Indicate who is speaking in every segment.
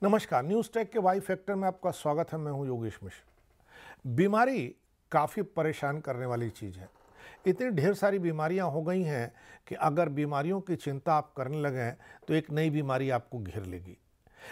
Speaker 1: नमस्कार, news take के Y factor में आपका स्वागत है। मैं हूं योगेश मिश्र। बीमारी काफ़ी परेशान करने वाली चीज़ है। इतनी ढेर सारी बीमारियां हो गई हैं कि अगर बीमारियों की चिंता आप करने लगें तो एक नई बीमारी आपको घेर लेगी।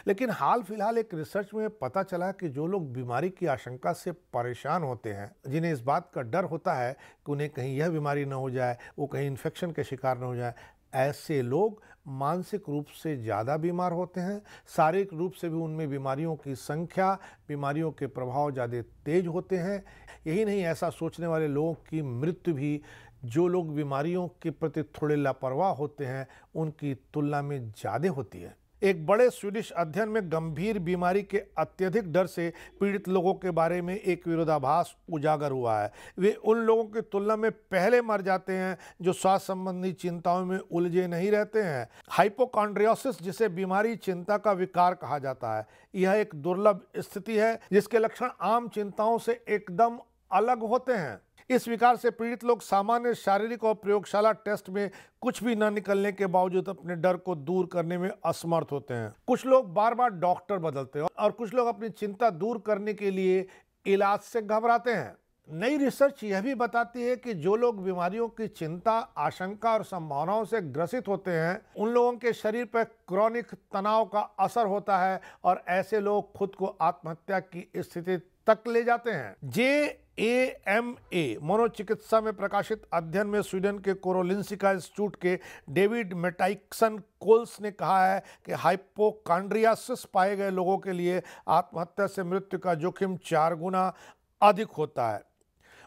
Speaker 1: लेकिन हाल फिलहाल एक रिसर्च में पता चला कि जो लोग बीमारी की आशंका से परेशान होते हैं, जिन्हें इस बात का डर होता है कि उन्हें कहीं यह बीमारी न हो जाए, वो कहीं इन्फेक्शन के शिकार न हो जाए, ऐसे लोग मानसिक रूप से ज़्यादा बीमार होते हैं। शारीरिक रूप से भी उनमें बीमारियों की संख्या, बीमारियों के प्रभाव ज़्यादा तेज होते हैं। यही नहीं, ऐसा सोचने वाले लोगों की मृत्यु भी, जो लोग बीमारियों के प्रति थोड़े लापरवाह होते हैं, उनकी तुलना में ज़्यादा होती है। एक बड़े स्वीडिश अध्ययन में गंभीर बीमारी के अत्यधिक डर से पीड़ित लोगों के बारे में एक विरोधाभास उजागर हुआ है। वे उन लोगों की तुलना में पहले मर जाते हैं जो स्वास्थ्य संबंधी चिंताओं में उलझे नहीं रहते हैं। हाइपोकॉन्ड्रियोसिस, जिसे बीमारी चिंता का विकार कहा जाता है, यह एक दुर्लभ स्थिति है जिसके लक्षण आम चिंताओं से एकदम अलग होते हैं। इस विकार से पीड़ित लोग सामान्य शारीरिक और प्रयोगशाला टेस्ट में कुछ भी न निकलने के बावजूद अपने डर को दूर करने में असमर्थ होते हैं। कुछ लोग बार बार डॉक्टर बदलते हैं और कुछ लोग अपनी चिंता दूर करने के लिए इलाज से घबराते हैं। नई रिसर्च यह भी बताती है कि जो लोग बीमारियों की चिंता, आशंका और संभावनाओं से ग्रसित होते हैं, उन लोगों के शरीर पर क्रॉनिक तनाव का असर होता है और ऐसे लोग खुद को आत्महत्या की स्थिति तक ले जाते हैं। JAMA मनोचिकित्सा में प्रकाशित अध्ययन में स्वीडन के कोरोलिंसिका इंस्टीट्यूट के डेविड मेटाइक्सन कोल्स ने कहा है कि हाइपोकॉन्ड्रियासिस पाए गए लोगों के लिए आत्महत्या से मृत्यु का जोखिम 4 गुना अधिक होता है।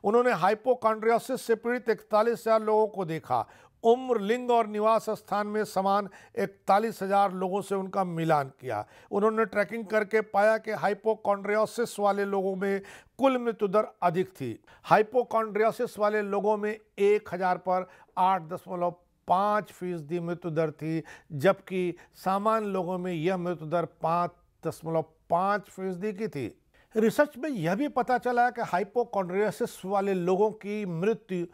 Speaker 1: उन्होंने हाइपोकॉन्ड्रियोसिस से पीड़ित 41,000 लोगों को देखा। उम्र, लिंग और निवास स्थान में समान 41,000 लोगों से उनका मिलान किया। उन्होंने ट्रैकिंग करके पाया कि हाइपोकॉन्ड्रियोसिस वाले लोगों में कुल मृत्यु दर अधिक थी। हाइपोकॉन्ड्रियोसिस वाले लोगों में 1000 पर 8.5% मृत्यु दर थी, जबकि सामान्य लोगों में यह मृत्यु दर 5.5% की थी। रिसर्च में यह भी पता चला है कि हाइपोकॉन्ड्रियोसिस वाले लोगों की मृत्यु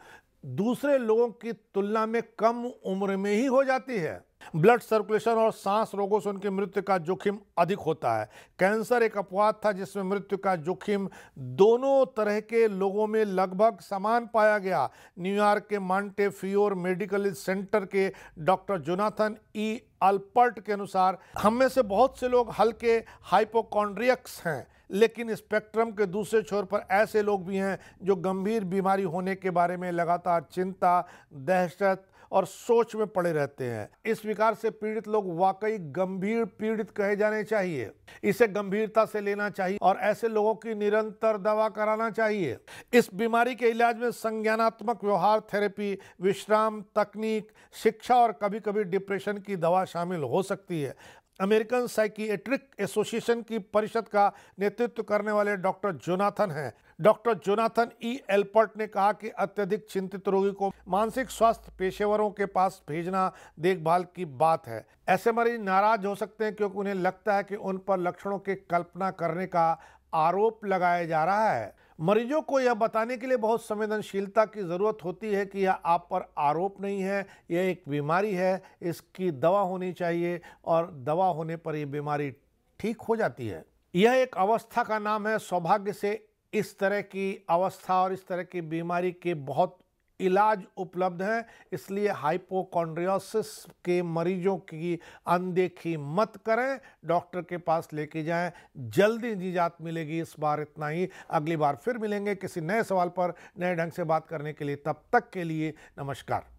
Speaker 1: दूसरे लोगों की तुलना में कम उम्र में ही हो जाती है। ब्लड सर्कुलेशन और सांस रोगों से उनकी मृत्यु का जोखिम अधिक होता है। कैंसर एक अपवाद था जिसमें मृत्यु का जोखिम दोनों तरह के लोगों में लगभग समान पाया गया। न्यूयॉर्क के मॉन्टेफिओर मेडिकल सेंटर के डॉक्टर जोनाथन ई अल्पर्ट के अनुसार, हम में से बहुत से लोग हल्के हाइपोकॉन्ड्रियक्स हैं, लेकिन स्पेक्ट्रम के दूसरे छोर पर ऐसे लोग भी हैं जो गंभीर बीमारी होने के बारे में लगातार चिंता, दहशत और सोच में पड़े रहते हैं। इस विकार से पीड़ित लोग वाकई गंभीर पीड़ित कहे जाने चाहिए। इसे गंभीरता से लेना चाहिए और ऐसे लोगों की निरंतर दवा कराना चाहिए। इस बीमारी के इलाज में संज्ञानात्मक व्यवहार थेरेपी, विश्राम तकनीक, शिक्षा और कभी-कभी डिप्रेशन की दवा शामिल हो सकती है। अमेरिकन साइकियाट्रिक एसोसिएशन की परिषद का नेतृत्व करने वाले डॉक्टर जोनाथन हैं। डॉक्टर जोनाथन ई एल्पर्ट ने कहा कि अत्यधिक चिंतित रोगी को मानसिक स्वास्थ्य पेशेवरों के पास भेजना देखभाल की बात है। ऐसे मरीज नाराज हो सकते हैं क्योंकि उन्हें लगता है कि उन पर लक्षणों की कल्पना करने का आरोप लगाया जा रहा है। मरीजों को यह बताने के लिए बहुत संवेदनशीलता की ज़रूरत होती है कि यह आप पर आरोप नहीं है, यह एक बीमारी है, इसकी दवा होनी चाहिए और दवा होने पर यह बीमारी ठीक हो जाती है। यह एक अवस्था का नाम है। सौभाग्य से इस तरह की अवस्था और इस तरह की बीमारी के बहुत इलाज उपलब्ध हैं, इसलिए हाइपोकॉन्ड्रियोसिस के मरीजों की अनदेखी मत करें, डॉक्टर के पास लेके जाएं, जल्दी निजात मिलेगी। इस बार इतना ही, अगली बार फिर मिलेंगे किसी नए सवाल पर नए ढंग से बात करने के लिए। तब तक के लिए नमस्कार।